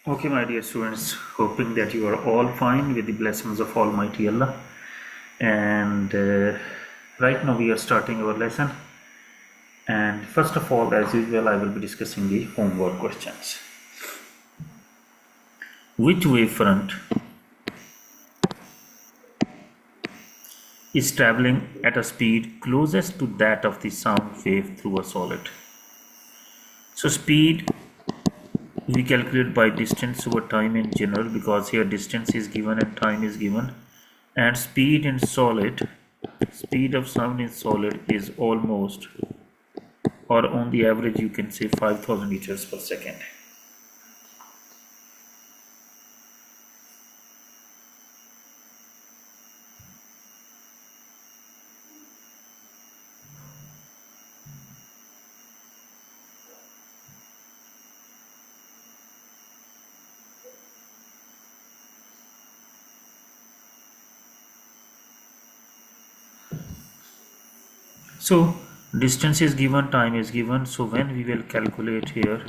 Okay, my dear students, hoping that you are all fine with the blessings of Almighty Allah. And right now we are starting our lesson. And first of all, as usual, I will be discussing the homework questions. Which wavefront is traveling at a speed closest to that of the sound wave through a solid? So speed we calculate by distance over time in general, because here distance is given and time is given, and speed of sound in solid is almost, or on the average you can say, 5000 meters per second. So distance is given, time is given, so when we will calculate here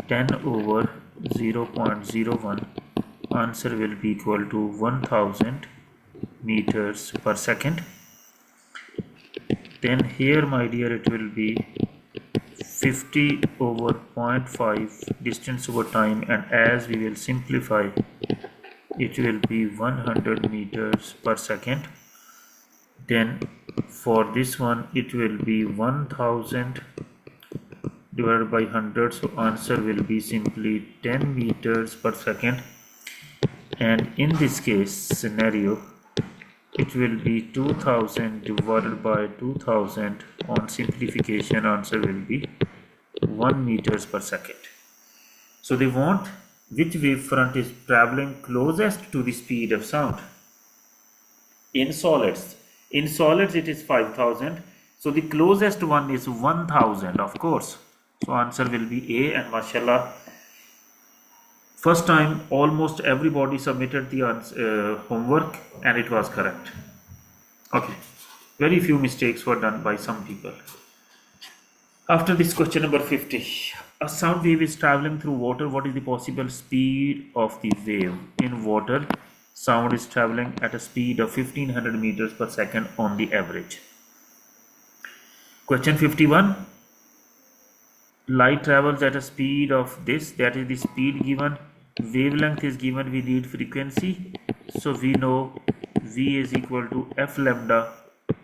10 over 0.01, answer will be equal to 1000 meters per second. Then here, my dear, it will be 50 over 0.5 distance over time, and as we will simplify, it will be 100 meters per second. Then for this one it will be 1000 divided by 100, so answer will be simply 10 meters per second. And in this case scenario, it will be 2000 divided by 2000. On simplification, answer will be 1 meters per second. So they want which wavefront is traveling closest to the speed of sound in solids. In solids it is 5000, so the closest one is 1000, of course. So answer will be A, and mashallah, first time almost everybody submitted the homework and it was correct. Okay, very few mistakes were done by some people. After this, question number 50. A sound wave is traveling through water. What is the possible speed of the wave? In water, sound is traveling at a speed of 1500 meters per second on the average. Question 51. Light travels at a speed of this, that is the speed given. Wavelength is given, we need frequency. So we know V is equal to F lambda,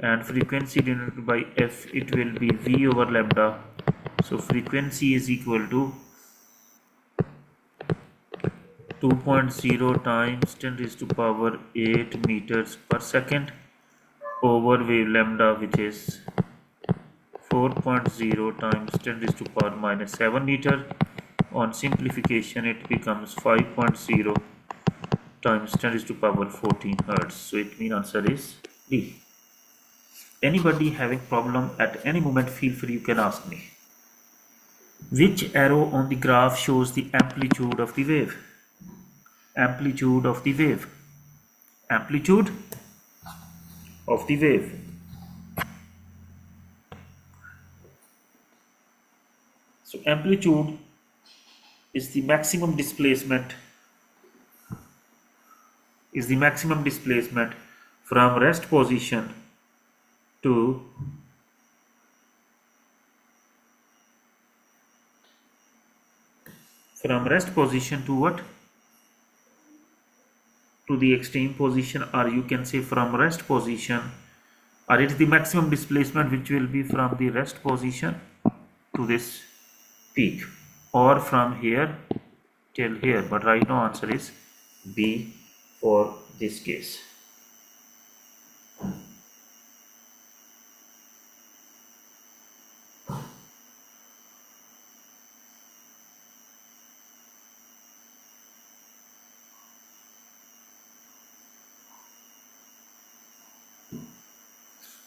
and frequency denoted by F, it will be V over lambda. So frequency is equal to 2.0 times 10 raised to power 8 meters per second over wave lambda, which is 4.0 times 10 raised to power minus 7 meter. On simplification, it becomes 5.0 times 10 raised to power 14 hertz. So it means answer is D. Anybody having problem at any moment, feel free, you can ask me. Which arrow on the graph shows the amplitude of the wave? Amplitude of the wave. Amplitude of the wave. So amplitude is the maximum displacement, from rest position to what? To the extreme position, or you can say from rest position, or it is the maximum displacement which will be from the rest position to this peak, or from here till here. But right now answer is B for this case.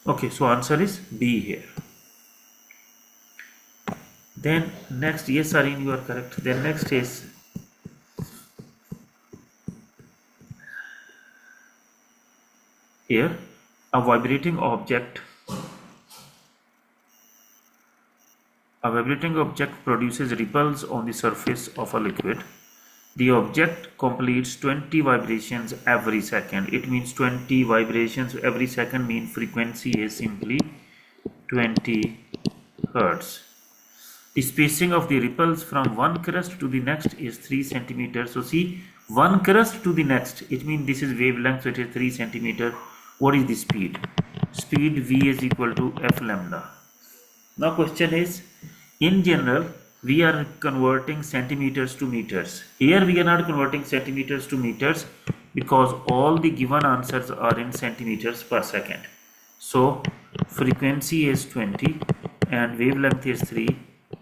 Okay, so answer is B here. Then next, yes Areen, you are correct. Then next is here, a vibrating object produces ripples on the surface of a liquid. The object completes 20 vibrations every second. It means 20 vibrations every second means frequency is simply 20 hertz. The spacing of the ripples from one crest to the next is 3 centimeters. So see, one crest to the next, it means this is wavelength, so it is 3 centimeter. What is the speed? Speed V is equal to F lambda. Now question is, in general, we are converting centimeters to meters. Here we are not converting centimeters to meters because all the given answers are in centimeters per second. So frequency is 20 and wavelength is 3.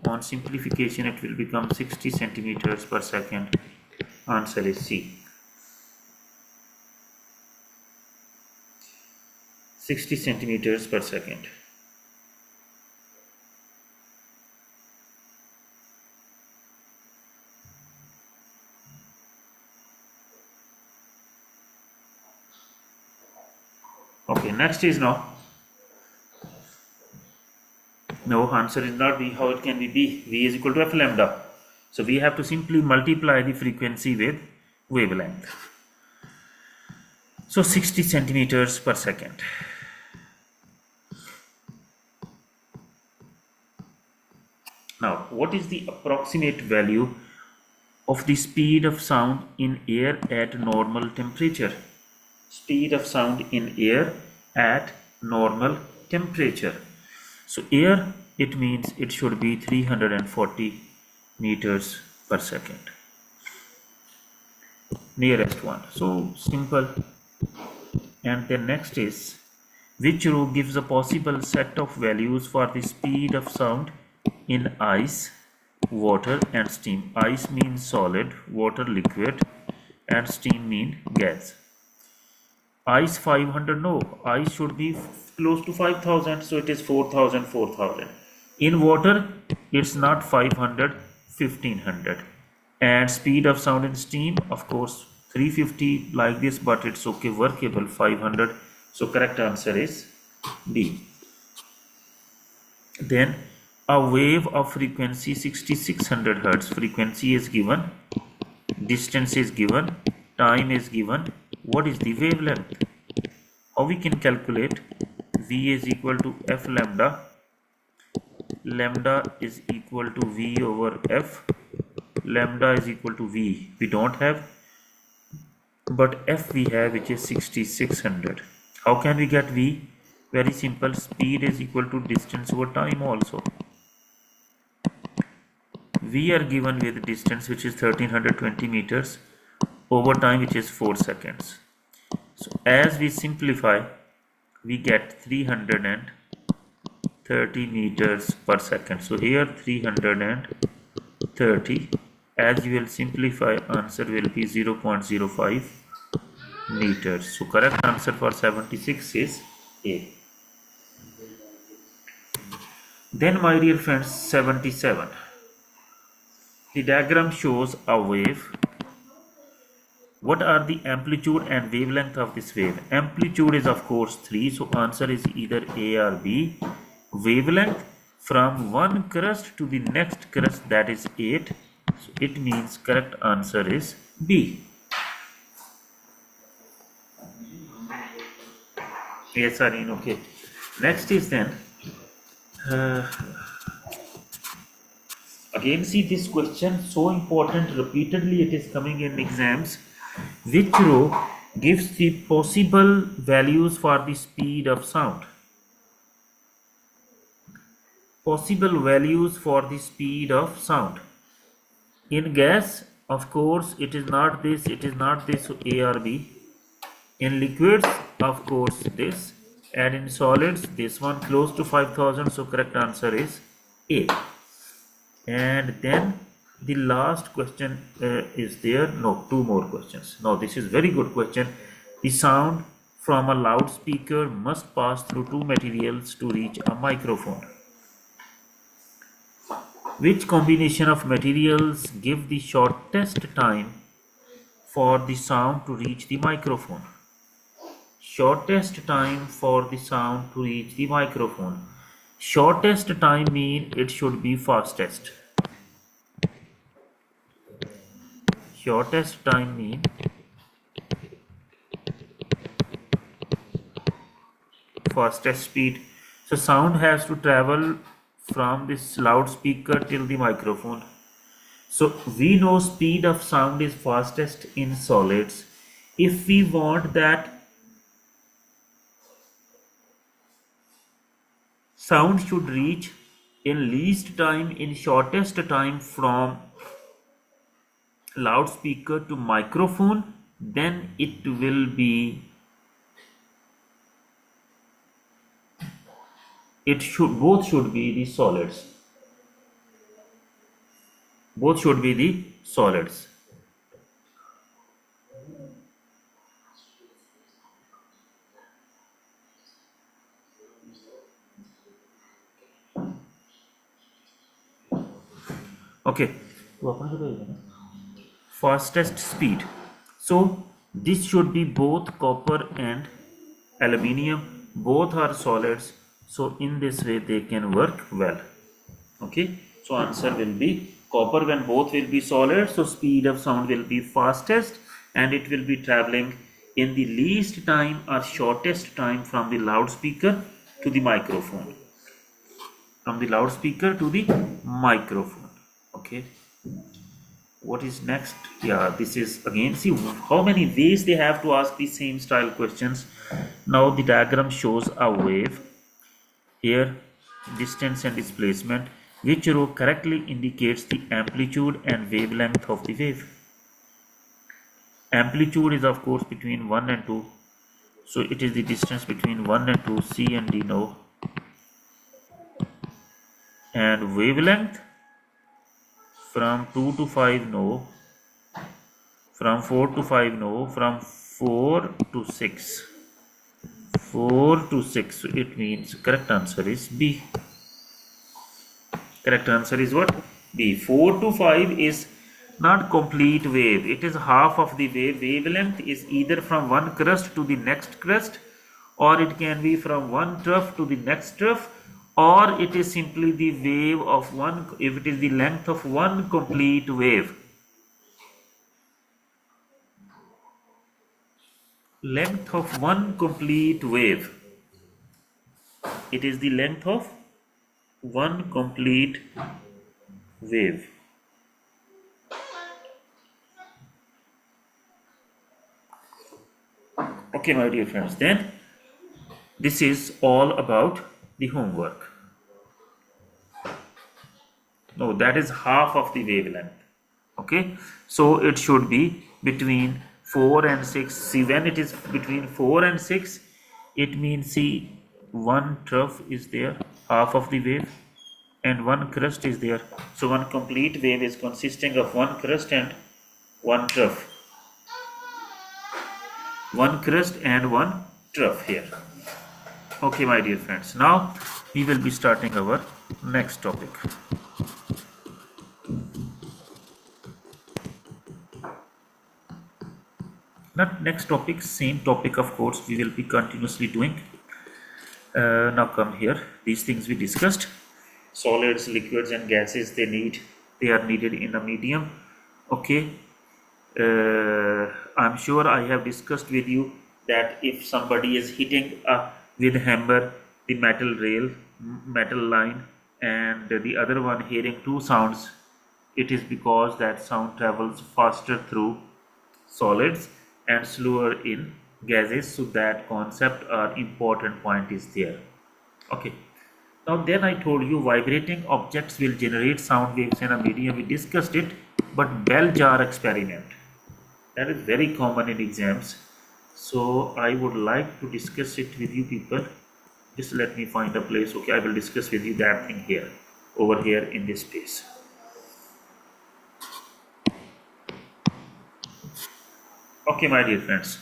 On simplification it will become 60 centimeters per second. Answer is C. 60 centimeters per second. Okay, next is now. No, answer is not B. How it can be B? V is equal to F lambda. So we have to simply multiply the frequency with wavelength. So 60 centimeters per second. Now, what is the approximate value of the speed of sound in air at normal temperature? Speed of sound in air at normal temperature. So air, it means it should be 340 meters per second. Nearest one. So simple. And then next is, which row gives a possible set of values for the speed of sound in ice, water and steam? Ice means solid, water liquid and steam means gas. Ice 500, no, ice should be close to 5000, so it is 4000, 4000. In water, it's not 500, 1500. And speed of sound in steam, of course, 350 like this, but it's okay, workable, 500. So correct answer is D. Then a wave of frequency 6600 hertz. Frequency is given, distance is given, time is given. What is the wavelength? How we can calculate? V is equal to F lambda. Lambda is equal to V over F. Lambda is equal to V. We don't have, but F we have, which is 6600. How can we get V? Very simple. Speed is equal to distance over time also. We are given with distance, which is 1320 meters, over time, which is 4 seconds. So as we simplify, we get 330 meters per second. So here 330. As you will simplify, answer will be 0.05 meters. So correct answer for 76 is A. Then my dear friends, 77. The diagram shows a wave. What are the amplitude and wavelength of this wave? Amplitude is of course 3, so answer is either A or B. Wavelength from one crest to the next crest, that is 8. So it means correct answer is B. Yes, Areen, okay. Next is then, again see this question, so important, repeatedly it is coming in exams. Which row gives the possible values for the speed of sound? Possible values for the speed of sound. In gas, of course, it is not this, it is not this, so A or B. In liquids, of course, this. And in solids, this one close to 5000, so correct answer is A. And then the last question is there. No, two more questions. Now this is very good question. The sound from a loudspeaker must pass through two materials to reach a microphone. Which combination of materials give the shortest time for the sound to reach the microphone? Shortest time for the sound to reach the microphone. Shortest time means it should be fastest. shortest time mean fastest speed. So sound has to travel from this loudspeaker till the microphone. So we know speed of sound is fastest in solids. If we want that sound should reach in least time in shortest time from loudspeaker to microphone, then it should both should be the solids. Both should be the solids. Okay. Fastest speed. So this should be both copper and aluminium. Both are solids. So in this way they can work well. Okay. So answer will be copper when both will be solid. So speed of sound will be fastest and it will be traveling in the least time or shortest time from the loudspeaker to the microphone. From the loudspeaker to the microphone. Okay. What is next? Yeah, this is again, see how many ways they have to ask the same style questions. Now the diagram shows a wave here, distance and displacement. Which row correctly indicates the amplitude and wavelength of the wave? Amplitude is of course between 1 and 2, so it is the distance between 1 and 2. C and D know. And wavelength from 2 to 5 no, from 4 to 5 no, from 4 to 6. 4 to 6, so it means correct answer is B. Correct answer is what? B. 4 to 5 is not complete wave, it is half of the wave. Wavelength is either from one crest to the next crest, or it can be from one trough to the next trough, or it is simply the wave of one, if it is the length of one complete wave. Length of one complete wave. It is the length of one complete wave. Okay, my dear friends, then this is all about the homework. No, that is half of the wavelength. Okay, so it should be between 4 and 6. See, when it is between 4 and 6, it means, see, one trough is there, half of the wave, and one crest is there. So one complete wave is consisting of one crest and one trough. One crest and one trough here. Okay, my dear friends, now we will be starting our next topic. Not next topic, same topic, of course, we will be continuously doing. Now come here, these things we discussed. Solids, liquids and gases, they are needed in a medium. Okay, I'm sure I have discussed with you that if somebody is hitting with a hammer the metal line, and the other one hearing two sounds, it is because that sound travels faster through solids and slower in gases. So that concept or important point is there. Okay, now then I told you vibrating objects will generate sound waves in a medium. We discussed it, but bell jar experiment, that is very common in exams, so I would like to discuss it with you people. Just let me find a place. Okay, I will discuss with you that thing here, over here in this space. Okay, my dear friends,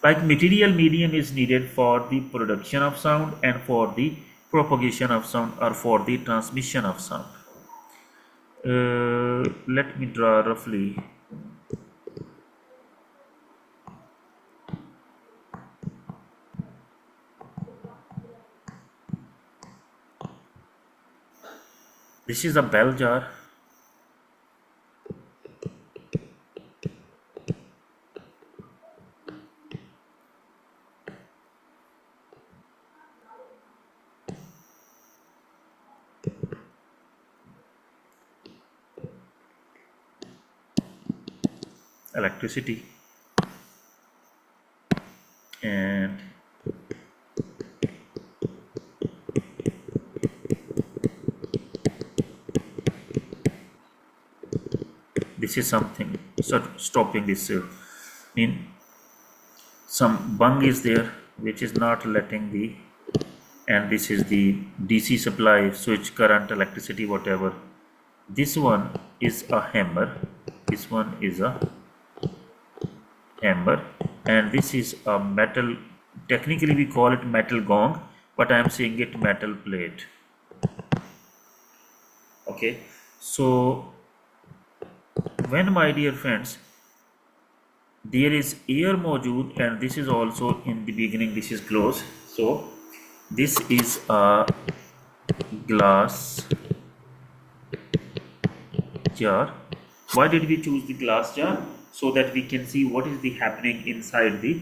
like material medium is needed for the production of sound and for the propagation of sound or for the transmission of sound. Let me draw roughly. This is a bell jar. electricity, and this is something stopping this mean some bung is there which is not letting the, and this is the DC supply, switch, current, electricity, whatever. This one is a hammer, this one is a hammer, and this is a metal, technically we call it metal gong, but I am saying it metal plate. Okay, so when, my dear friends, there is air mojood, and this is also in the beginning, this is closed, so this is a glass jar. Why did we choose the glass jar? So that we can see what is the happening inside the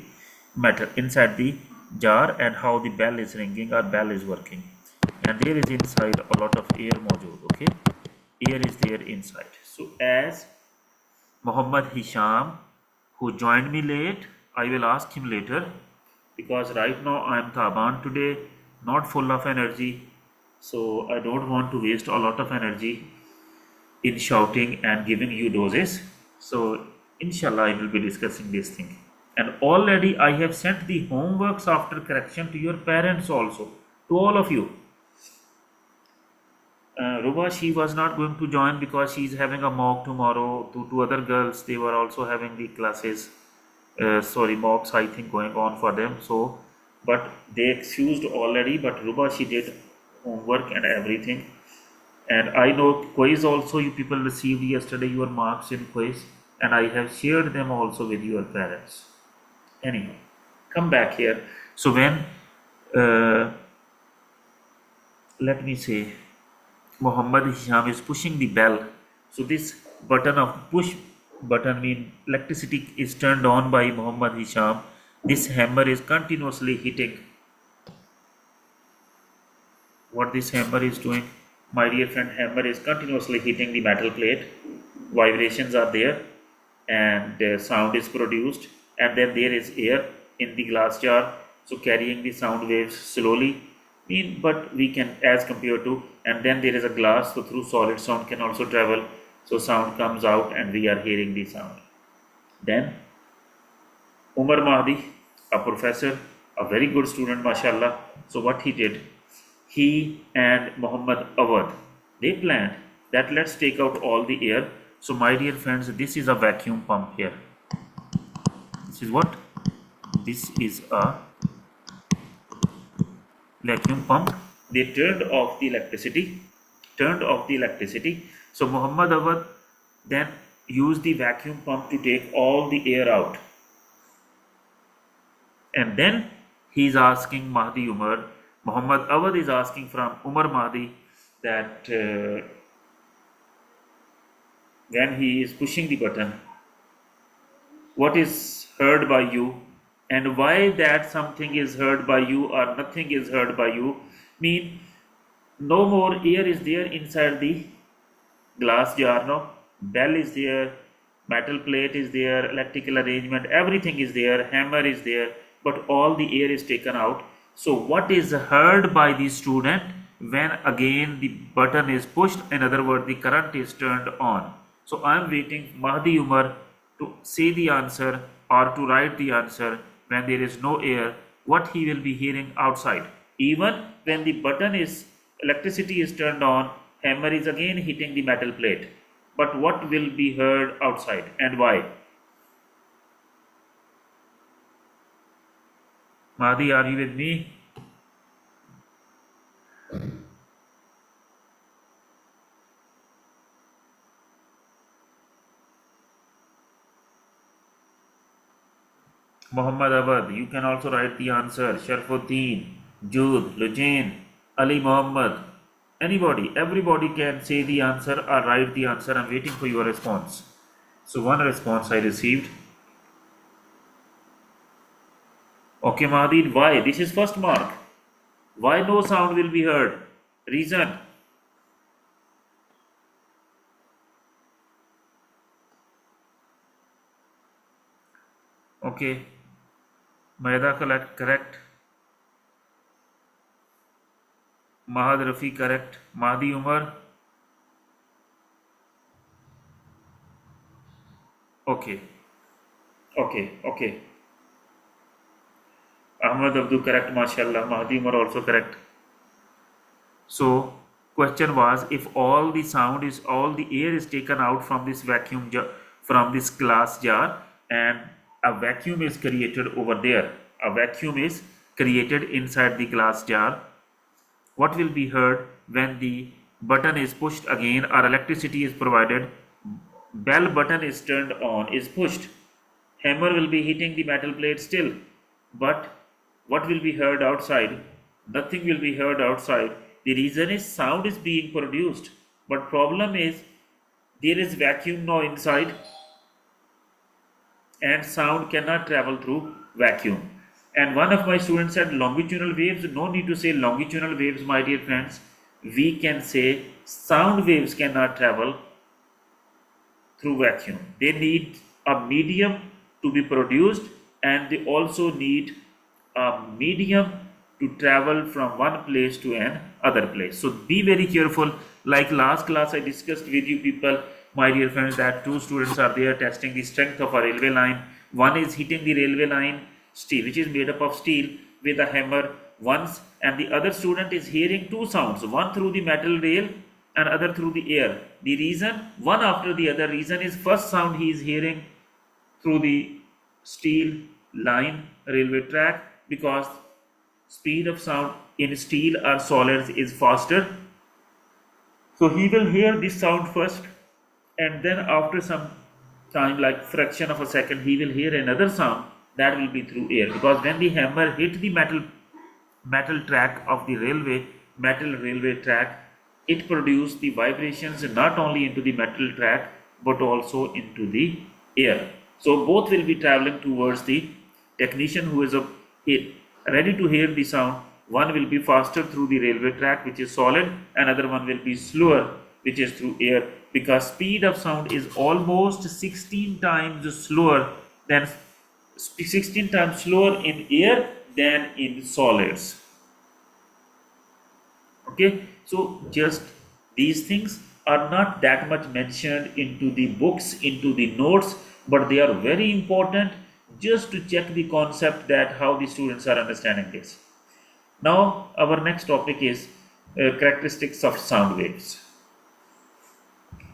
metal, inside the jar, and how the bell is ringing or bell is working. And there is inside a lot of air mojood. Okay, air is there inside. So as Muhammad Hisham, who joined me late, I will ask him later, because right now I am Taban today, not full of energy, so I don't want to waste a lot of energy in shouting and giving you doses. So inshallah I will be discussing this thing. And already I have sent the homeworks after correction to your parents also, to all of you. Ruba, she was not going to join because she is having a mock tomorrow. Two other girls, they were also having the classes, mocks I think going on for them. So, but they excused already. But Ruba, she did homework and everything. And I know quiz also, you people received yesterday your marks in quiz, and I have shared them also with your parents. Anyhow, come back here. So when, let me say, Muhammad Hisham is pushing the bell, so this button of push button mean electricity is turned on by Muhammad Hisham. This hammer is continuously hitting. What this hammer is doing, my dear friend, hammer is continuously hitting the metal plate. Vibrations are there, and sound is produced, and then there is air in the glass jar, so carrying the sound waves slowly. But we can, as compared to, and then there is a glass, so through solid sound can also travel, so sound comes out and we are hearing the sound. Then Umar Mahdi, a professor, a very good student, mashallah. So what he did, he and Muhammad Awad, they planned that let's take out all the air. So my dear friends, this is a vacuum pump here. This is what? This is a vacuum pump. They turned off the electricity. So Muhammad Awad then used the vacuum pump to take all the air out. And then he is asking Mahdi Umar, Muhammad Awad is asking from Umar Mahdi that when he is pushing the button, what is heard by you, and why that something is heard by you or nothing is heard by you. No more air is there inside the glass jar now. Bell is there, metal plate is there, electrical arrangement, everything is there, hammer is there, but all the air is taken out. So what is heard by the student when again the button is pushed? In other words, the current is turned on. So I am waiting Mahdi Umar to say the answer or to write the answer when there is no air, what he will be hearing outside. Even when the button is, electricity is turned on, hammer is again hitting the metal plate. But what will be heard outside and why? Mahdi, are you with me? Muhammad Awad, you can also write the answer. Sharfuddin, Jude, Lujain, Ali Muhammad, anybody, everybody can say the answer or write the answer. I'm waiting for your response. So one response I received. Okay, Mahdi, why? This is first mark. Why no sound will be heard? Reason. Okay, Maida correct, Mahad Rafi correct, Mahdi Umar. Okay, okay. Ahmad Abdu correct, mashallah. Mahdi Umar also correct. So question was, if all the air is taken out from this vacuum jar, from this glass jar, and a vacuum is created over there. A vacuum is created inside the glass jar. What will be heard when the button is pushed again or electricity is provided? Bell button is turned on, is pushed. Hammer will be hitting the metal plate still. But what will be heard outside? Nothing will be heard outside. The reason is sound is being produced. But problem is there is vacuum now inside and sound cannot travel through vacuum. And one of my students said longitudinal waves. No need to say longitudinal waves, my dear friends. We can say sound waves cannot travel through vacuum. They need a medium to be produced, and they also need a medium to travel from one place to another place. So be very careful. Like last class I discussed with you people, my dear friends, that two students are there testing the strength of a railway line. One is hitting the railway line steel, which is made up of steel, with a hammer once, and the other student is hearing two sounds, one through the metal rail and other through the air. The reason, one after the other, reason is first sound he is hearing through the steel line railway track, because speed of sound in steel or solids is faster. So he will hear this sound first, and then after some time, like fraction of a second, he will hear another sound that will be through air, because when the hammer hit the metal track of the metal railway track, it produced the vibrations not only into the metal track but also into the air. So both will be traveling towards the technician who is ready to hear the sound. One will be faster through the railway track, which is solid, another one will be slower, which is through air, because speed of sound is almost 16 times slower in air than in solids. Okay, so just these things are not that much mentioned into the books, into the notes, but they are very important just to check the concept that how the students are understanding this. Now our next topic is characteristics of sound waves.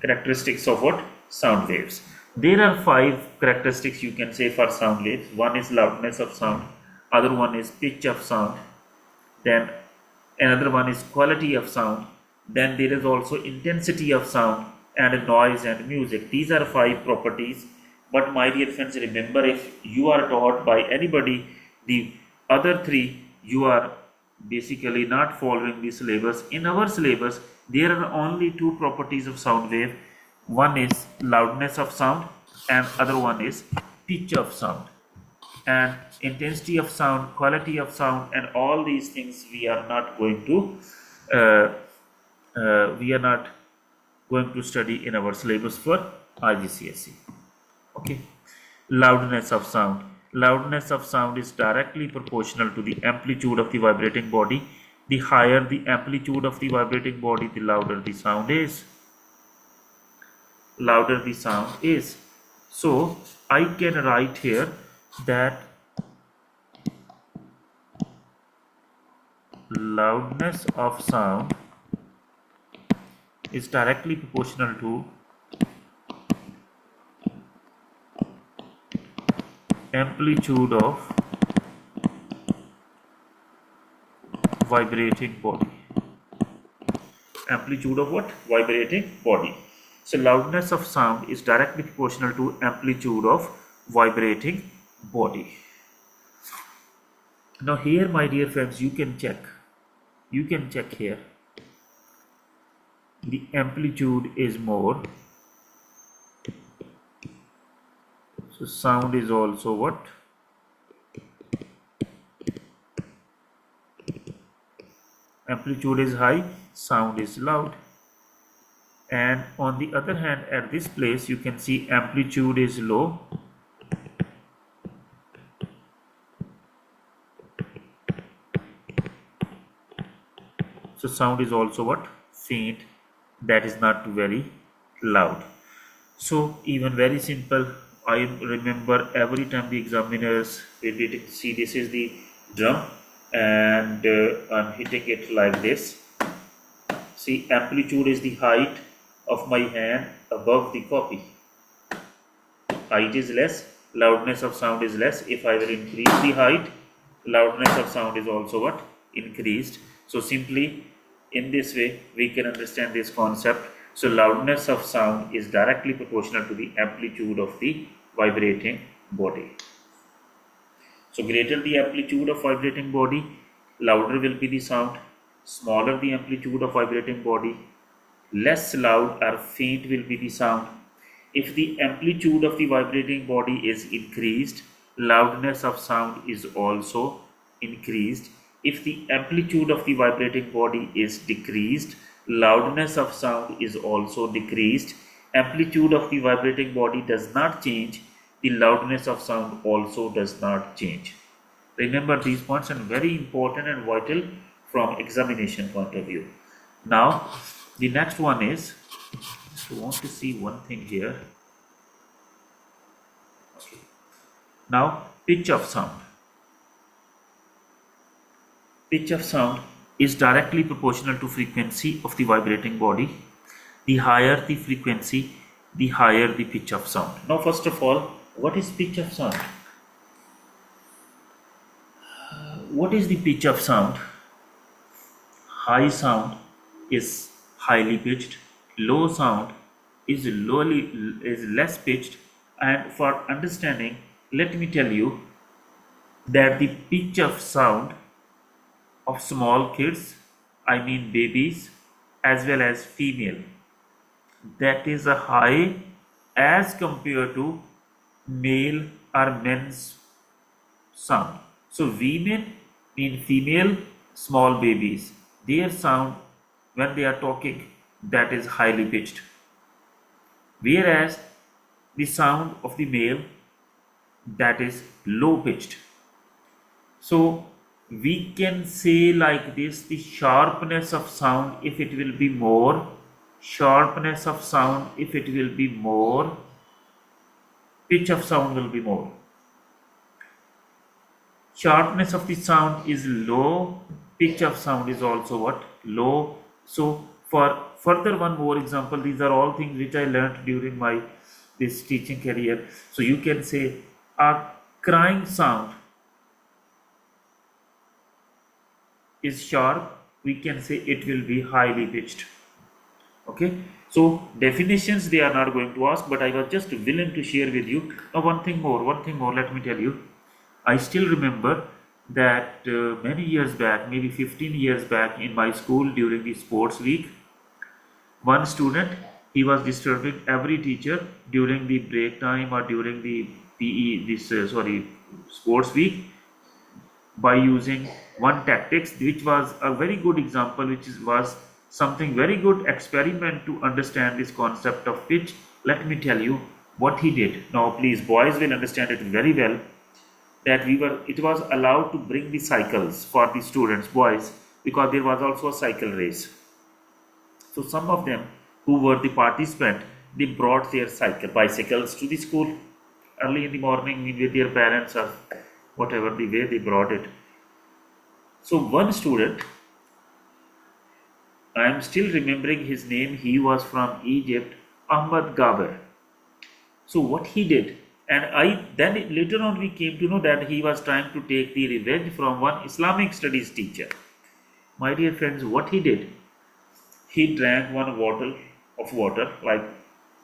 Characteristics of what? Sound waves. There are 5 characteristics you can say for sound waves. One is loudness of sound, other one is pitch of sound, then another one is quality of sound, then there is also intensity of sound, and noise and music. These are 5 properties. But my dear friends, remember, if you are taught by anybody the other 3, you are basically not following the syllabus. In our syllabus there are only 2 properties of sound wave. One is loudness of sound and other one is pitch of sound. And intensity of sound, quality of sound, and all these things we are not going to study in our syllabus for IGCSE. Okay. Loudness of sound. Loudness of sound is directly proportional to the amplitude of the vibrating body. The higher the amplitude of the vibrating body, the louder the sound is. Louder the sound is. So I can write here that loudness of sound is directly proportional to amplitude of vibrating body. Amplitude of what? Vibrating body. So loudness of sound is directly proportional to amplitude of vibrating body. Now here, my dear friends, you can check here. The amplitude is more, so sound is also what? Amplitude is high, sound is loud. And on the other hand, at this place you can see amplitude is low sound is also what? Faint. That is not very loud. So even very simple, I remember every time the examiners did see, this is the drum, and I'm hitting it like this. See, amplitude is the height of my hand above the copy. Height is less, loudness of sound is less. If I will increase the height, loudness of sound is also what? Increased. So simply in this way we can understand this concept. So loudness of sound is directly proportional to the amplitude of the vibrating body. So greater the amplitude of vibrating body, louder will be the sound. Smaller the amplitude of vibrating body, less loud or faint will be the sound. If the amplitude of the vibrating body is increased, loudness of sound is also increased. If the amplitude of the vibrating body is decreased, loudness of sound is also decreased. Amplitude of the vibrating body does not change, the loudness of sound also does not change. Remember these points are very important and vital from examination point of view. Now the next one is, so want to see one thing here. Okay. Now pitch of sound. Pitch of sound is directly proportional to frequency of the vibrating body. The higher the frequency, the higher the pitch of sound. Now first of all, what is pitch of sound? What is the pitch of sound? High sound is highly pitched, low sound is less pitched, and for understanding, let me tell you that the pitch of sound of small kids, I mean babies, as well as female, that is a high as compared to male or men's sound. So women mean female small babies, their sound when they are talking, that is highly pitched, whereas the sound of the male, that is low pitched. So we can say like this, the sharpness of sound, if it will be more, sharpness of sound, if it will be more, pitch of sound will be more. Sharpness of the sound is low, pitch of sound is also what? Low. So for further one more example, these are all things which I learnt during my this teaching career. So you can say a crying sound is sharp, we can say it will be highly pitched. Okay, so definitions they are not going to ask, but I was just willing to share with you. Now one thing more, let me tell you. I still remember that many years back, maybe 15 years back, in my school during the sports week, one student, he was disturbing every teacher during the break time or during the sports week, by using one tactics, which was a very good example, was something very good experiment to understand this concept of pitch. Let me tell you what he did. Now please, boys will understand it very well, that it was allowed to bring the cycles for the students, boys, because there was also a cycle race. So some of them who were the participant, they brought their bicycles to the school early in the morning with their parents or whatever the way they brought it. So one student, I am still remembering his name, he was from Egypt, Ahmad Gaber. So what he did, and then later on we came to know that he was trying to take the revenge from one Islamic studies teacher. My dear friends, what he did, he drank one bottle of water, like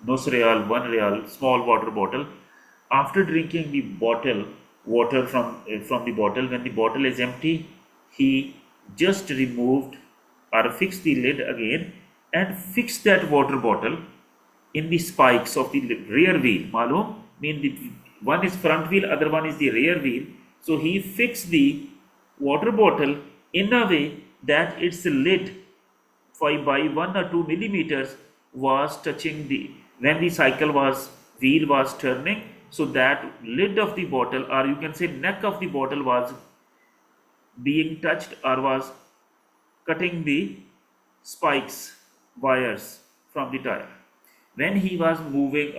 nus real, 1 real, small water bottle. After drinking the water from the bottle, when the bottle is empty, he just removed or fixed the lid again and fixed that water bottle in the spikes of the rear wheel. Malum, mean the one is front wheel, other one is the rear wheel. So he fixed the water bottle in a way that its lid by 1 or 2 millimeters was touching when the wheel was turning. So that lid of the bottle, or you can say neck of the bottle, was being touched or was cutting the spikes, wires from the tire. When he was moving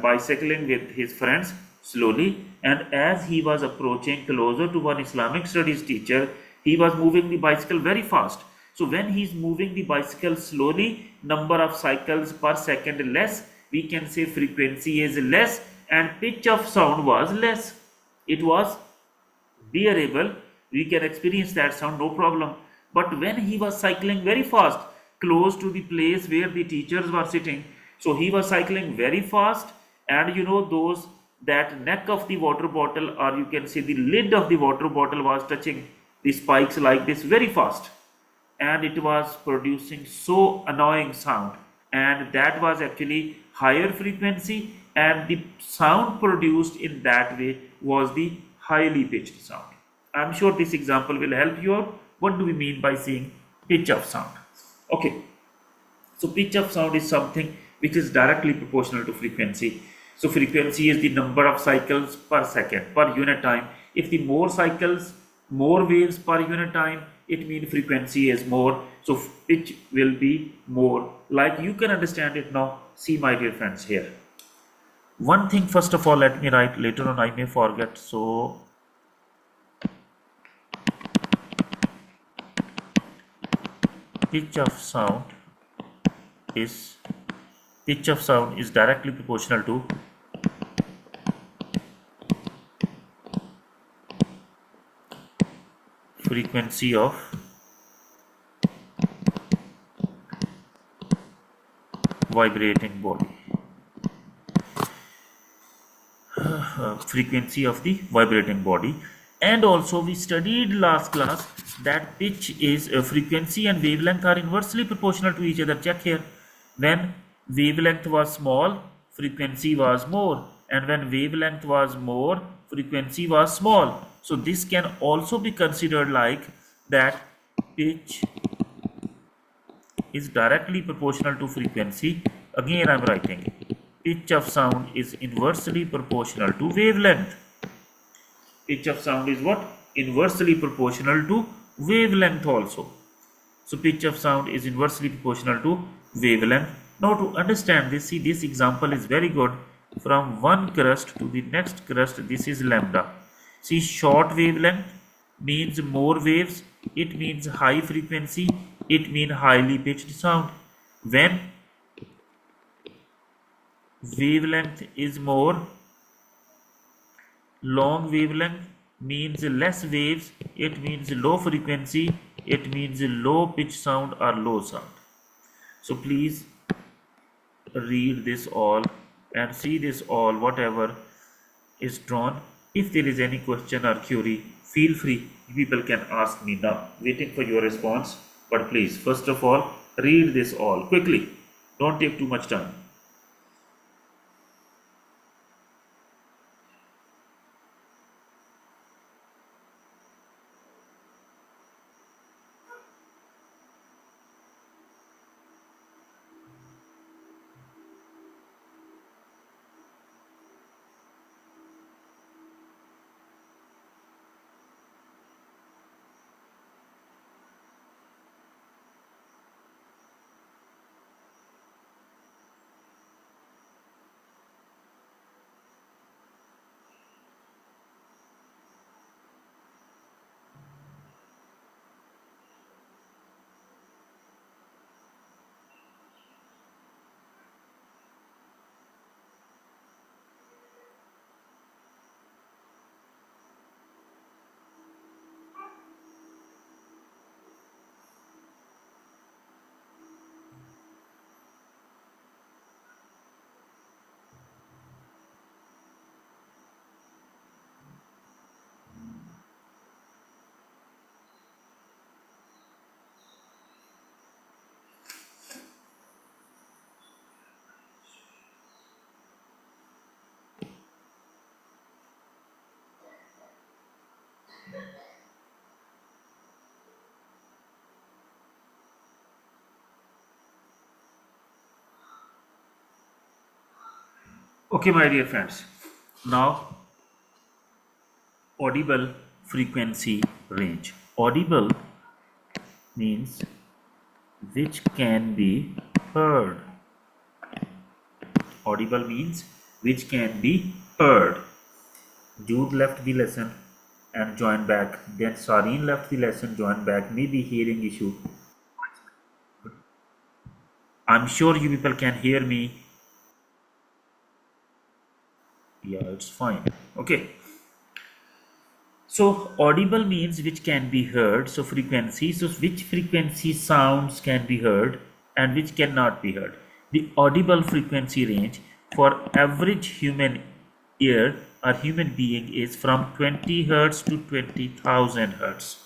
bicycling with his friends slowly, and as he was approaching closer to one Islamic studies teacher, he was moving the bicycle very fast. So when he is moving the bicycle slowly, number of cycles per second less, we can say frequency is less and pitch of sound was less. It was bearable, we can experience that sound, no problem. But when he was cycling very fast close to the place where the teachers were sitting, so he was cycling very fast, and you know those, that neck of the water bottle, or you can say the lid of the water bottle, was touching the spikes like this very fast, and it was producing so annoying sound, and that was actually higher frequency, and the sound produced in that way was the highly pitched sound. I'm sure this example will help you out. What do we mean by saying pitch of sound? Okay, so pitch of sound is something which is directly proportional to frequency. So frequency is the number of cycles per second per unit time. If the more cycles, more waves per unit time, it means frequency is more, so pitch will be more. Like you can understand it now. See my dear friends here. One thing first of all, let me write, later on I may forget. So pitch of sound is directly proportional to frequency of vibrating body. Frequency of the vibrating body. And also we studied last class that pitch is a frequency and wavelength are inversely proportional to each other. Check here. When wavelength was small, frequency was more, and when wavelength was more, frequency was small. So this can also be considered like that pitch is directly proportional to frequency. Again I am writing, pitch of sound is inversely proportional to wavelength. Pitch of sound is what? Inversely proportional to wavelength also. So pitch of sound is inversely proportional to wavelength. Now to understand this, see this example is very good. From one crust to the next crust, this is lambda. See, short wavelength means more waves, it means high frequency, it means highly pitched sound. When wavelength is more, long wavelength means less waves, it means low frequency, it means low pitch sound or low sound. So please read this all and see this all, whatever is drawn. If there is any question or query, feel free, people can ask me now, waiting for your response. But please, first of all, read this all quickly, don't take too much time. Okay, my dear friends, now audible frequency range. Audible means which can be heard. Audible means which can be heard. Jude left the lesson and joined back. Then Sareen left the lesson, joined back. Maybe hearing issue. I'm sure you people can hear me. Yeah, it's fine. Okay. So audible means which can be heard. So frequency. So which frequency sounds can be heard and which cannot be heard. The audible frequency range for average human ear or human being is from 20 hertz to 20,000 hertz.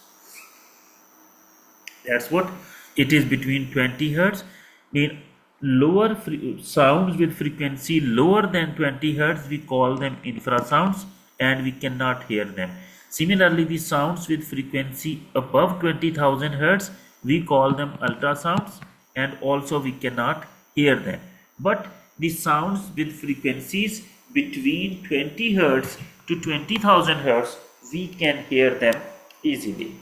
That's what it is, between 20 hertz. Mean lower sounds with frequency lower than 20 hertz, we call them infrasounds and we cannot hear them. Similarly, the sounds with frequency above 20,000 hertz, we call them ultrasounds and also we cannot hear them. But the sounds with frequencies between 20 hertz to 20,000 hertz, we can hear them easily.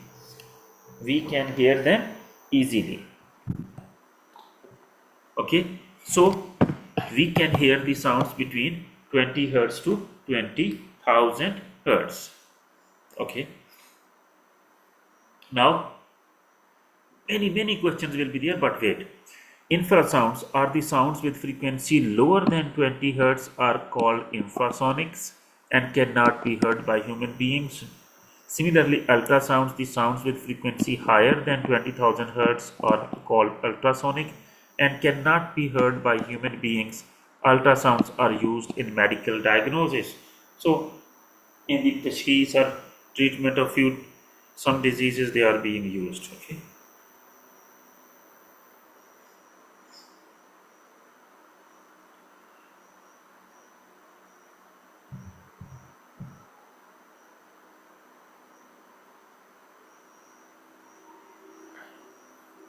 We can hear them easily. Okay, so we can hear the sounds between 20 hertz to 20,000 hertz. Okay, now many questions will be there, but wait. Infrasounds are the sounds with frequency lower than 20 hertz are called infrasonics and cannot be heard by human beings. Similarly, ultrasounds, the sounds with frequency higher than 20,000 hertz are called ultrasonic and cannot be heard by human beings. Ultrasounds are used in medical diagnosis. So, in the tashkhis or treatment of some diseases, they are being used. Okay.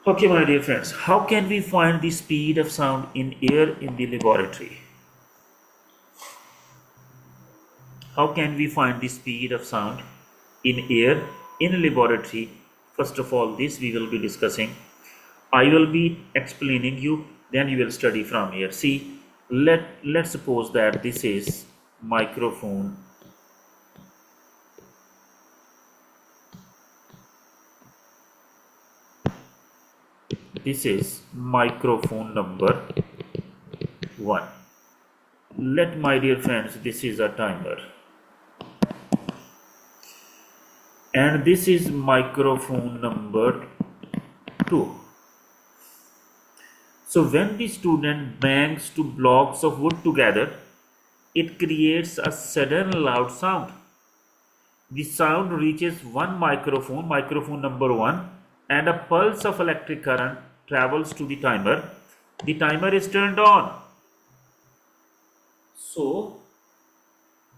Okay, my dear friends, how can we find the speed of sound in air in the laboratory? How can we find the speed of sound in air in a laboratory? First of all, this we will be discussing. I will be explaining you, then you will study from here. See, let's suppose that this is microphone. This is microphone number 1. Let my dear friends, this is a timer. And this is microphone number 2. So when the student bangs two blocks of wood together, it creates a sudden loud sound. The sound reaches one microphone, microphone number 1, and a pulse of electric current travels to the timer. The timer is turned on. So,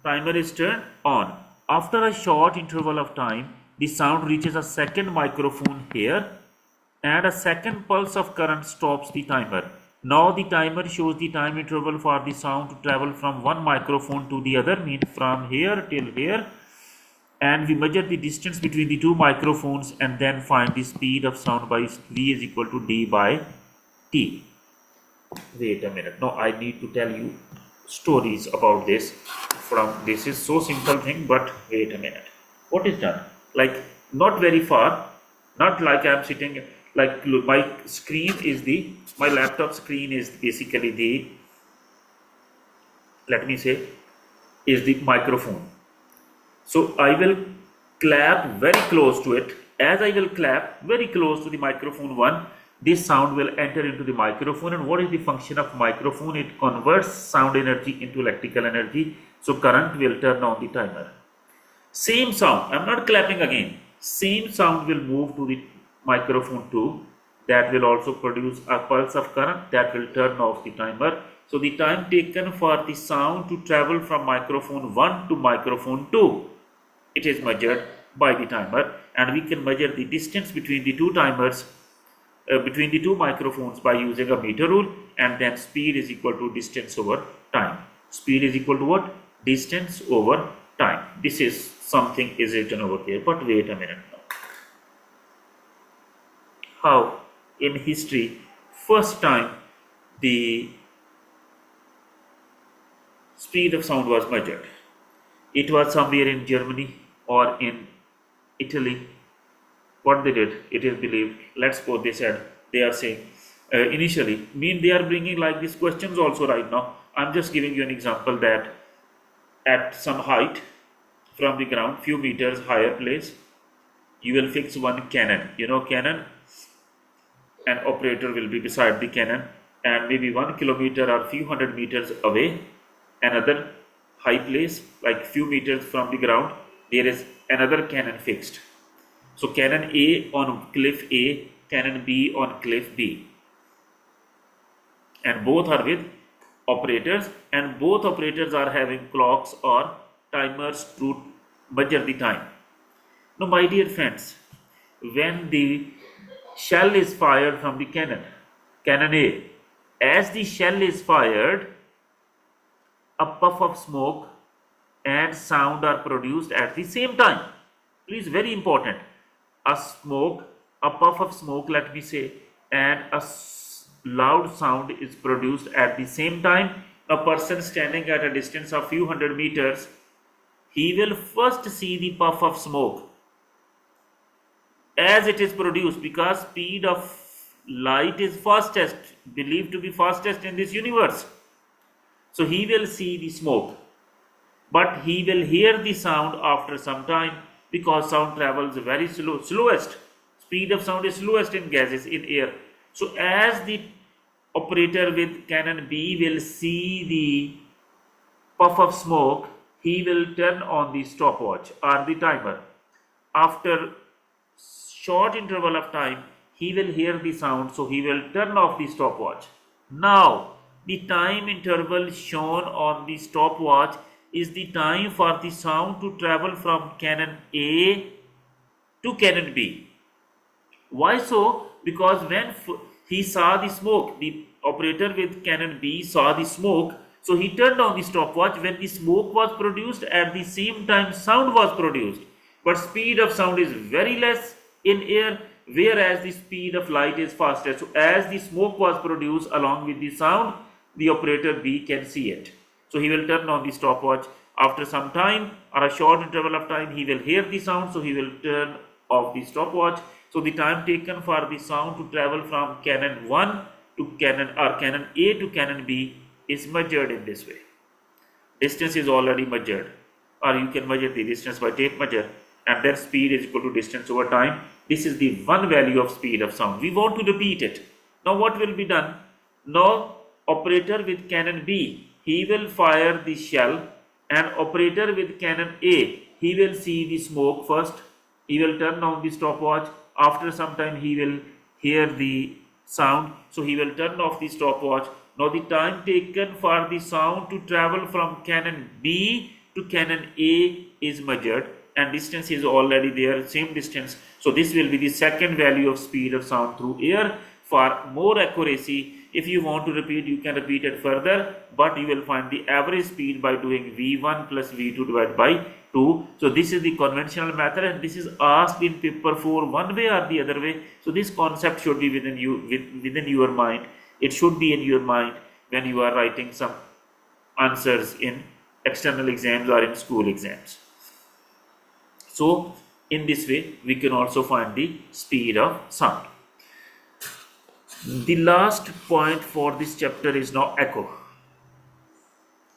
timer is turned on. After a short interval of time, the sound reaches a second microphone here and a second pulse of current stops the timer. Now the timer shows the time interval for the sound to travel from one microphone to the other, means from here till here. And we measure the distance between the two microphones and then find the speed of sound by V is equal to D by T. Wait a minute. Now I need to tell you stories about this. This is so simple thing, but wait a minute. What is done? Like not very far, not like I am sitting, like my screen is my laptop screen is basically let me say, is the microphone. So I will clap very close to it. As I will clap very close to the microphone 1, this sound will enter into the microphone. And what is the function of microphone? It converts sound energy into electrical energy. So current will turn on the timer. Same sound, I am not clapping again. Same sound will move to the microphone 2. That will also produce a pulse of current that will turn off the timer. So the time taken for the sound to travel from microphone 1 to microphone 2, it is measured by the timer, and we can measure the distance between the two timers, between the two microphones by using a meter rule, and then speed is equal to distance over time. Speed is equal to what? Distance over time. This is something is written over here, but wait a minute now. How in history, first time the speed of sound was measured. It was somewhere in Germany or in Italy. What they did, it is believed, let's suppose they said, they are saying, initially, mean they are bringing like these questions also right now. I'm just giving you an example that at some height from the ground, few meters higher place, you will fix one cannon. You know cannon, an operator will be beside the cannon, and maybe 1 kilometer or few hundred meters away, another high place, like few meters from the ground, there is another cannon fixed. So cannon A on cliff A, cannon B on cliff B, and both are with operators, and both operators are having clocks or timers to measure the time. Now my dear friends, when the shell is fired from the cannon A, as the shell is fired, a puff of smoke and sound are produced at the same time. Please, very important. A puff of smoke, let me say, and a loud sound is produced at the same time. A person standing at a distance of few hundred meters, he will first see the puff of smoke as it is produced, because speed of light is fastest, believed to be fastest in this universe. So he will see the smoke, but he will hear the sound after some time, because sound travels very slowest. Speed of sound is slowest in gases, in air. So as the operator with cannon B will see the puff of smoke, he will turn on the stopwatch or the timer. After short interval of time, he will hear the sound, so he will turn off the stopwatch. Now, the time interval shown on the stopwatch is the time for the sound to travel from cannon A to cannon B. Why so? Because when he saw the smoke, the operator with cannon B saw the smoke, so he turned on the stopwatch. When the smoke was produced, at the same time sound was produced. But speed of sound is very less in air, whereas the speed of light is faster. So as the smoke was produced along with the sound, the operator B can see it. So he will turn on the stopwatch. After some time or a short interval of time, he will hear the sound, so he will turn off the stopwatch. So the time taken for the sound to travel from cannon 1 to cannon A to cannon B is measured in this way. Distance is already measured, or you can measure the distance by tape measure, and then speed is equal to distance over time. This is the one value of speed of sound. We want to repeat it. Now what will be done? Now operator with cannon B, he will fire the shell, and operator with cannon A, he will see the smoke first. He will turn on the stopwatch. After some time he will hear the sound, so he will turn off the stopwatch. Now the time taken for the sound to travel from cannon B to cannon A is measured, and distance is already there, same distance. So this will be the second value of speed of sound through air. For more accuracy, if you want to repeat, you can repeat it further, but you will find the average speed by doing V1 plus V2 divided by 2. So this is the conventional method, and this is asked in paper 4 one way or the other way. So this concept should be within your mind. It should be in your mind when you are writing some answers in external exams or in school exams. So in this way, we can also find the speed of sound. The last point for this chapter is now echo.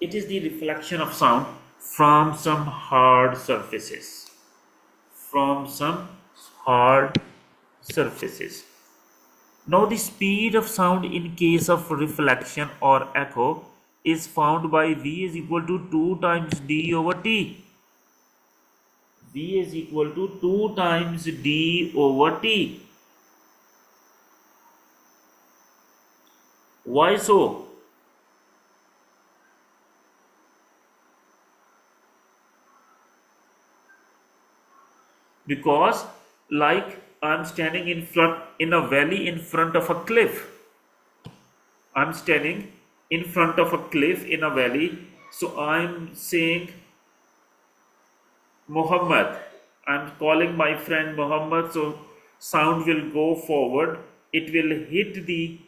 It is the reflection of sound from some hard surfaces. Now the speed of sound in case of reflection or echo is found by V is equal to 2 times D over T. V is equal to 2 times D over T. Why so? Because like I'm standing in a valley in front of a cliff. I'm standing in front of a cliff in a valley. So I'm saying Muhammad. I'm calling my friend Muhammad. So sound will go forward it will hit the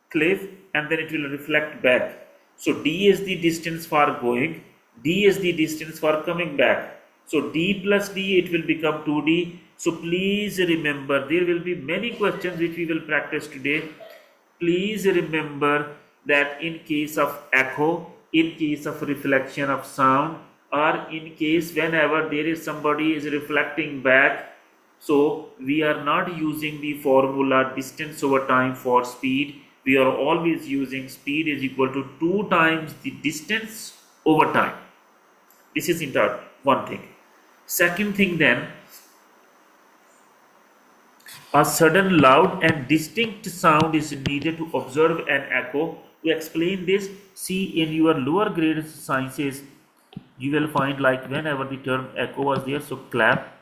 cliff and then it will reflect back. So d is the distance for going, d is the distance for coming back. So d plus d, it will become 2d. So please remember, there will be many questions which we will practice today. Please remember that in case of echo, in case of reflection of sound, or in case whenever there is somebody is reflecting back, so we are not using the formula distance over time for speed. We are always using speed is equal to 2 times the distance over time. This is entire one thing. Second thing then, a sudden loud and distinct sound is needed to observe an echo. To explain this, see in your lower grade sciences, you will find like whenever the term echo was there, so clap,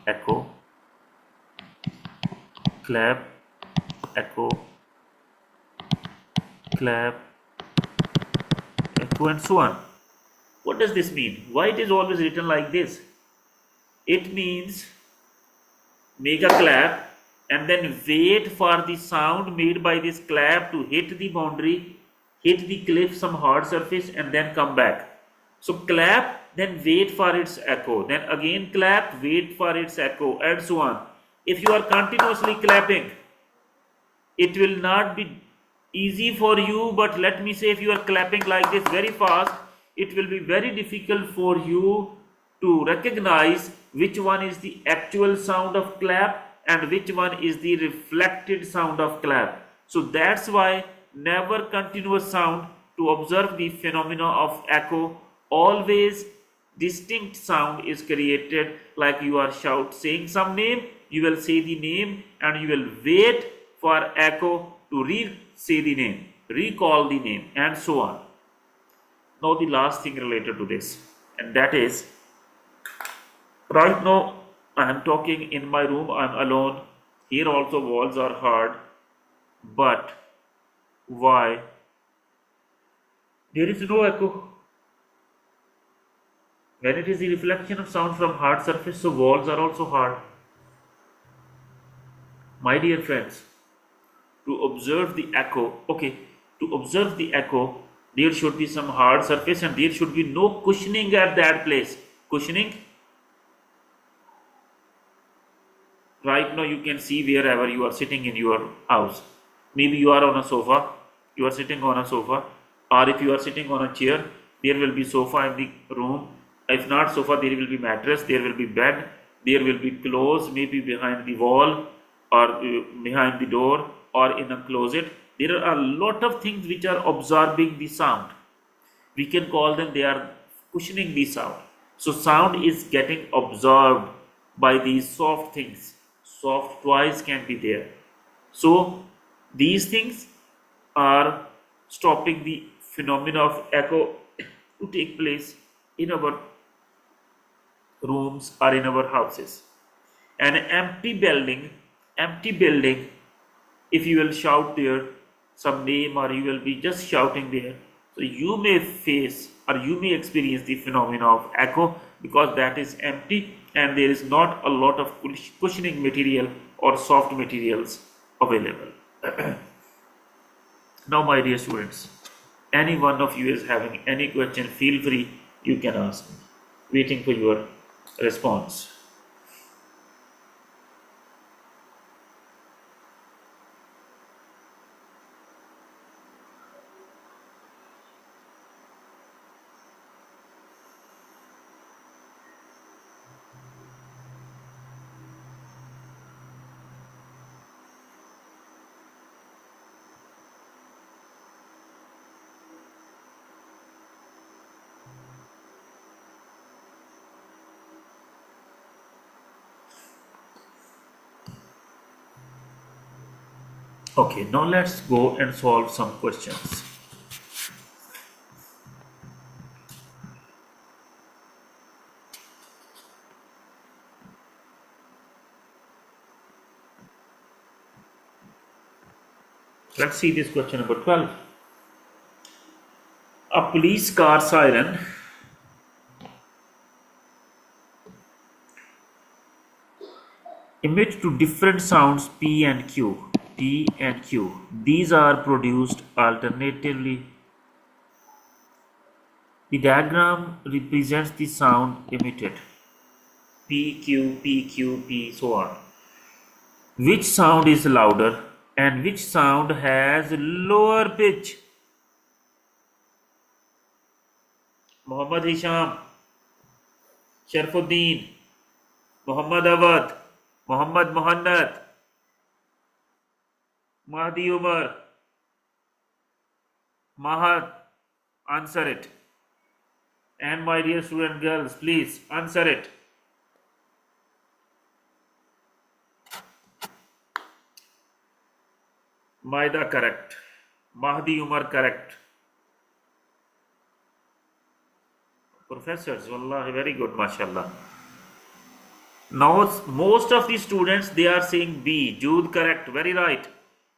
echo, clap, echo, clap, echo, and so on. What does this mean? Why it is always written like this? It means make a clap and then wait for the sound made by this clap to hit the boundary, hit the cliff, some hard surface, and then come back. So clap, then wait for its echo, then again clap, wait for its echo, and so on. If you are continuously clapping, it will not be easy for you, but let me say if you are clapping like this very fast, it will be very difficult for you to recognize which one is the actual sound of clap and which one is the reflected sound of clap. So that's why never continuous sound. To observe the phenomena of echo, always distinct sound is created. Like you are saying some name, you will say the name and you will wait for echo to say the name, recall the name, and so on. Now the last thing related to this, and that is, right now I am talking in my room, I am alone. Here also walls are hard, but why? There is no echo. When it is the reflection of sound from hard surface, so walls are also hard. My dear friends, to observe the echo, to observe the echo, there should be some hard surface and there should be no cushioning at that place. Cushioning, right now you can see wherever you are sitting in your house. Maybe you are on a sofa, you are sitting on a sofa, or if you are sitting on a chair, there will be sofa in the room. If not sofa, there will be mattress, there will be bed, there will be clothes, maybe behind the wall or behind the door or in a closet. There are a lot of things which are absorbing the sound. We can call them, they are cushioning the sound. So sound is getting absorbed by these soft things. Soft toys can be there. So these things are stopping the phenomena of echo to take place in our rooms or in our houses. An empty building, if you will shout there some name or you will be just shouting there, so you may face or you may experience the phenomena of echo because that is empty and there is not a lot of cushioning material or soft materials available. Now my dear students, any one of you is having any question, feel free, you can ask me. Waiting for your response. Okay, now let's go and solve some questions. Let's see this question number 12. A police car siren emit to different sounds P and Q. P and Q. These are produced alternatively. The diagram represents the sound emitted. P, Q, P, Q, P, so on. Which sound is louder and which sound has lower pitch? Muhammad Hisham, Sharfuddin, Muhammad Awad, Muhammad Muhannad, Mahdi Umar, Mahad, answer it. And my dear student girls, please answer it. Maida correct. Mahdi Umar correct. Professors, wallahi, very good, mashallah. Now, most of the students, they are saying B. Jude correct, very right.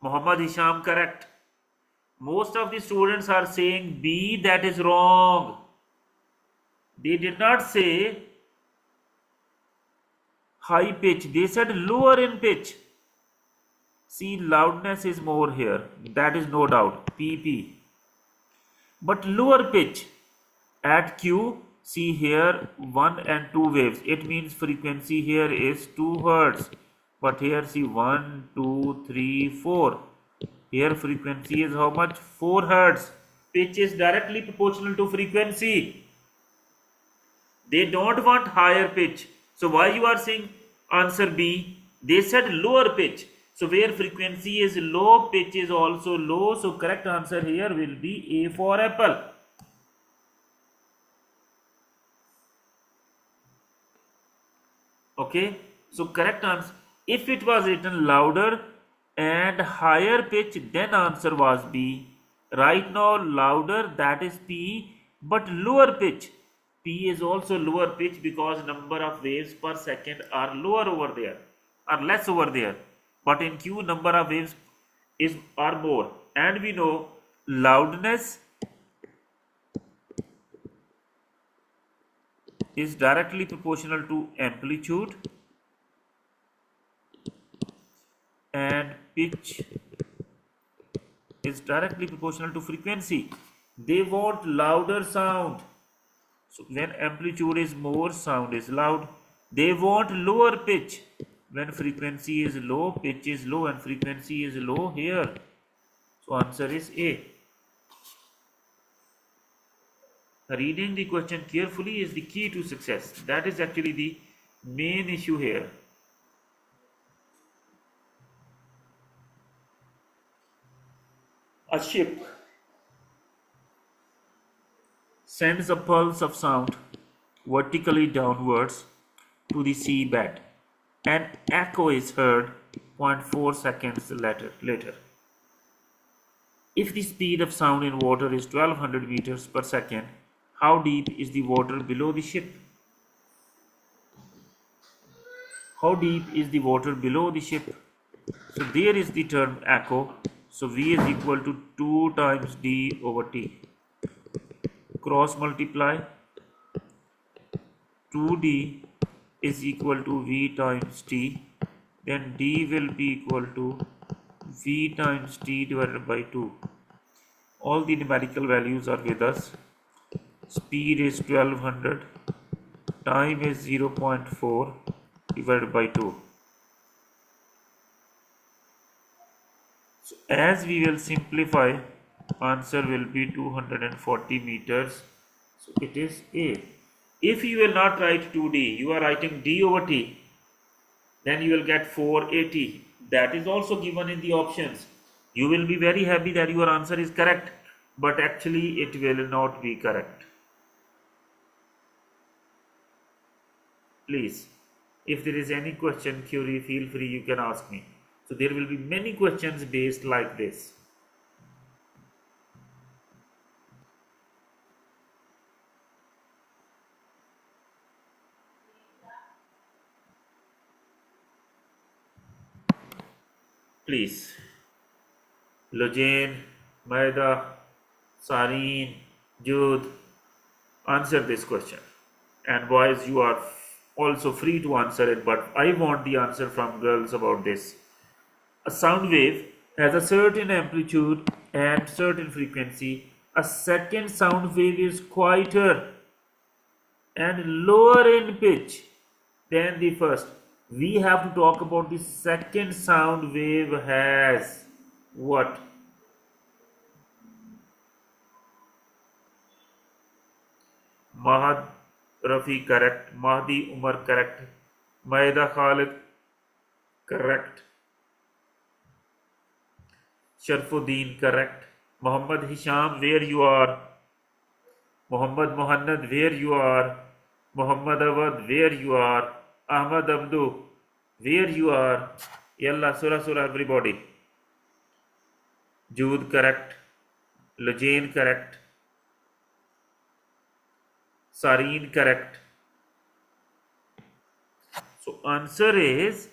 Muhammad Hisham correct. Most of the students are saying B, that is wrong. They did not say high pitch, they said lower in pitch. See, loudness is more here, that is no doubt, PP. But lower pitch at Q, see here 1 and 2 waves. It means frequency here is 2 Hertz. But here see 1, 2, 3, 4. Here frequency is how much? 4 Hertz. Pitch is directly proportional to frequency. They don't want higher pitch. So why you are saying answer B? They said lower pitch. So where frequency is low, pitch is also low. So correct answer here will be A for apple. Okay. So correct answer. If it was written louder and higher pitch, then answer was B. Right now louder, that is P, but lower pitch. P is also lower pitch because number of waves per second are lower over there, are less over there. But in Q number of waves are more. And we know loudness is directly proportional to amplitude and pitch is directly proportional to frequency. They want louder sound. So when amplitude is more, sound is loud. They want lower pitch. When frequency is low, pitch is low, and frequency is low here. So answer is A. Reading the question carefully is the key to success. That is actually the main issue here. A ship sends a pulse of sound vertically downwards to the seabed. An echo is heard 0.4 seconds later. If the speed of sound in water is 1200 meters per second, how deep is the water below the ship? How deep is the water below the ship? So there is the term echo. So V is equal to 2 times D over T. Cross multiply. 2D is equal to V times T. Then D will be equal to V times T divided by 2. All the numerical values are with us. Speed is 1200. Time is 0.4 divided by 2. So as we will simplify, answer will be 240 meters. So it is A. If you will not write 2D, you are writing D over T, then you will get 480. That is also given in the options. You will be very happy that your answer is correct, but actually it will not be correct. Please, if there is any question, query, feel free, you can ask me. So there will be many questions based like this. Please, Lojain, Maida, Sareen, Jude, answer this question. And boys, you are also free to answer it, but I want the answer from girls about this. A sound wave has a certain amplitude and certain frequency. A second sound wave is quieter and lower in pitch than the first. We have to talk about the second sound wave has what? Mahad Rafi correct, Mahdi Umar correct, Maida Khalid correct, Sharfuddin correct, Muhammad Hisham where you are, Muhammad Mohannad where you are, Muhammad Awad where you are, Ahmad Abdu where you are, Yalla Surah everybody. Jude correct, Lajane correct, Sareen correct. So answer is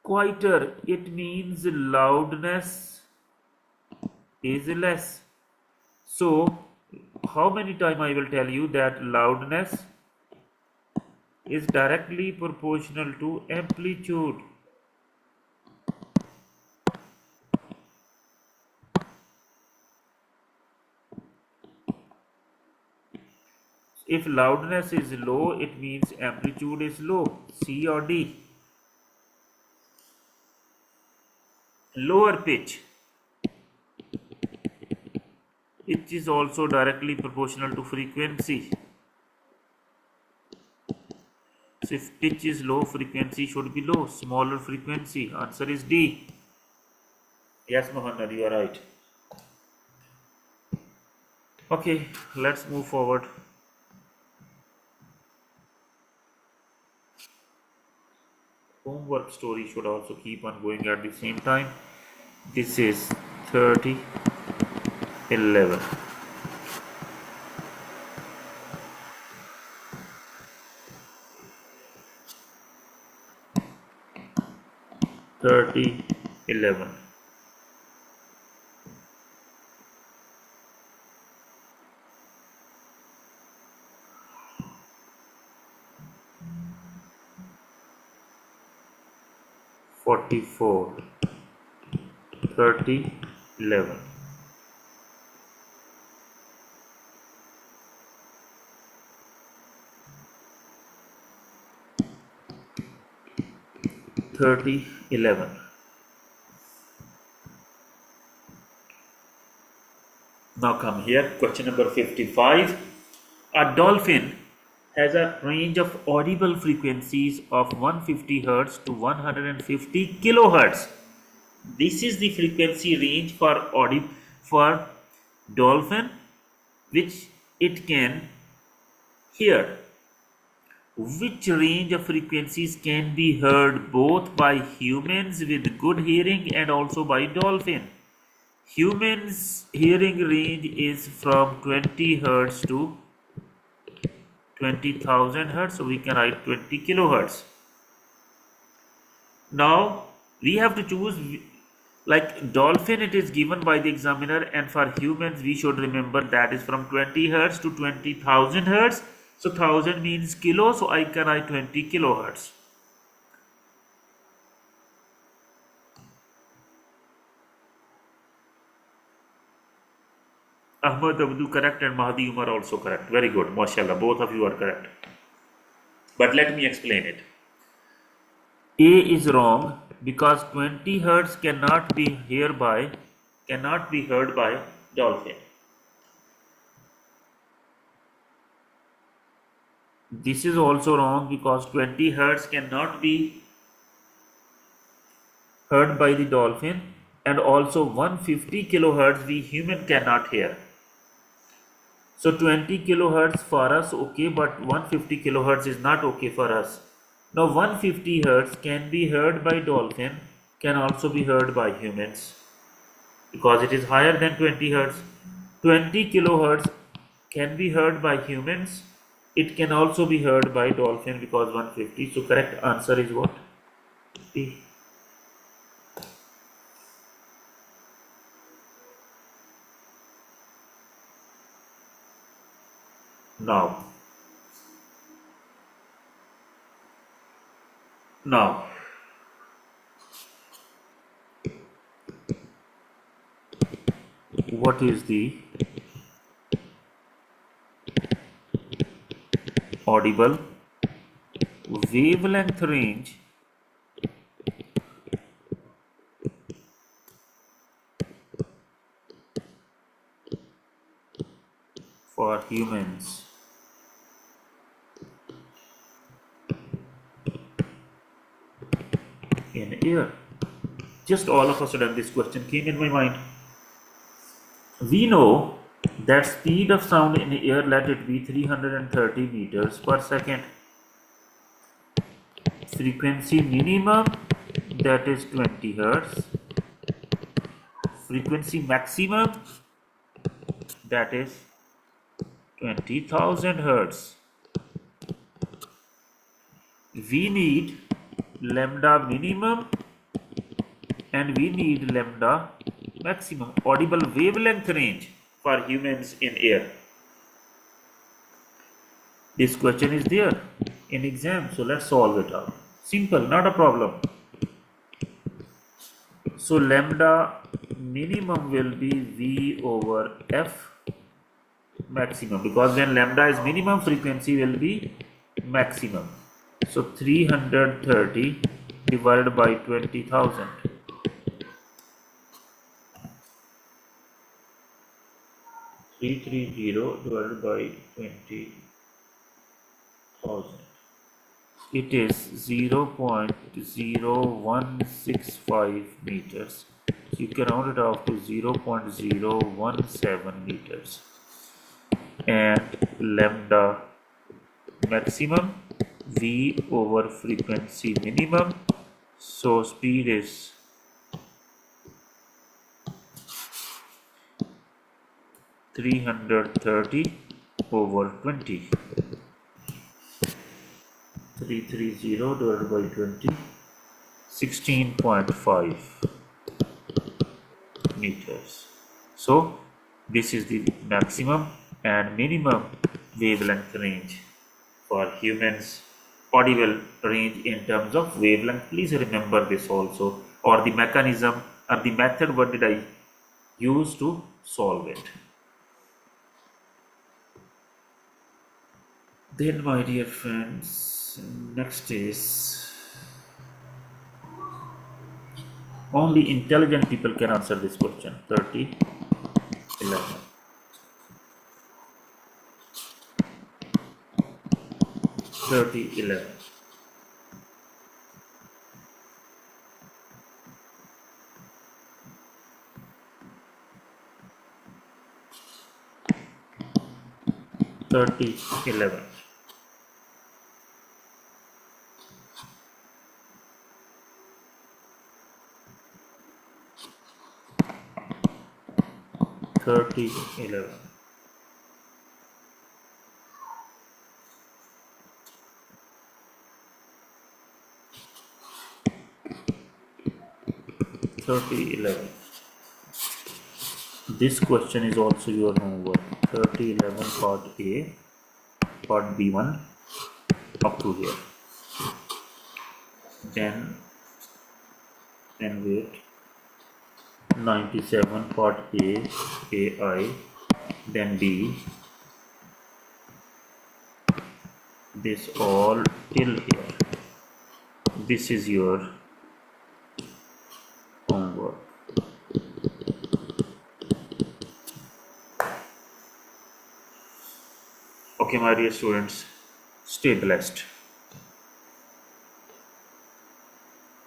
quieter. It means loudness is less. So how many times I will tell you that loudness is directly proportional to amplitude. If loudness is low, it means amplitude is low. C or D. Lower pitch. It is also directly proportional to frequency. So if pitch is low, frequency should be low. Smaller frequency. Answer is D. Yes, Mohammad, you are right. Okay, let's move forward. Homework story should also keep on going at the same time. This is 30, 11. Thirty 11. 44 30 11. 30 11. Now come here, question number 55. A dolphin has a range of audible frequencies of 150 Hz to 150 kHz. This is the frequency range for dolphin which it can hear. Which range of frequencies can be heard both by humans with good hearing and also by dolphin? Humans hearing range is from 20 Hz to 20,000 Hz, so we can write 20 kilohertz. Now we have to choose, like dolphin it is given by the examiner, and for humans we should remember that is from 20 Hz to 20,000 Hz. So 1000 means kilo, so I can write 20 kilohertz. Ahmad Abdu correct and Mahdi Umar also correct. Very good, mashallah, both of you are correct. But let me explain it. A is wrong because 20 Hz cannot be heard by dolphin. This is also wrong because 20 Hz cannot be heard by the dolphin, and also 150 kilohertz we human cannot hear. So 20 kilohertz for us okay, but 150 kilohertz is not okay for us. Now 150 hertz can be heard by dolphin, can also be heard by humans because it is higher than 20 hertz. 20 kilohertz can be heard by humans. It can also be heard by dolphin because 150. So correct answer is what? B. Now Now, what is the audible wavelength range for humans in air? Just all of a sudden this question came in my mind. We know that speed of sound in air, let it be 330 meters per second. Frequency minimum, that is 20 hertz. Frequency maximum, that is 20,000 hertz. We need lambda minimum and we need lambda maximum, audible wavelength range for humans in air. This question is there in exam, so let's solve it out. Simple, not a problem. So lambda minimum will be V over F maximum, because when lambda is minimum, frequency will be maximum. So 330 divided by 20,000. 330 divided by 20,000. It is 0.0165 meters. So you can round it off to 0.017 meters. And lambda maximum, V over frequency minimum. So speed is 330 over 20. 330 divided by 20, 16.5 meters. So this is the maximum and minimum wavelength range for humans, audible range in terms of wavelength. Please remember this also, or the mechanism or the method what did I use to solve it. Then my dear friends, next is, only intelligent people can answer this question. 30, 11. 30, 11. Thirty 11. 30, 11. 30, 11. This question is also your homework. 30, 11 part A, part B1 up to here. Then wait, 97 part A, AI, then B. This all till here. This is your homework. Okay, my dear students, stay blessed.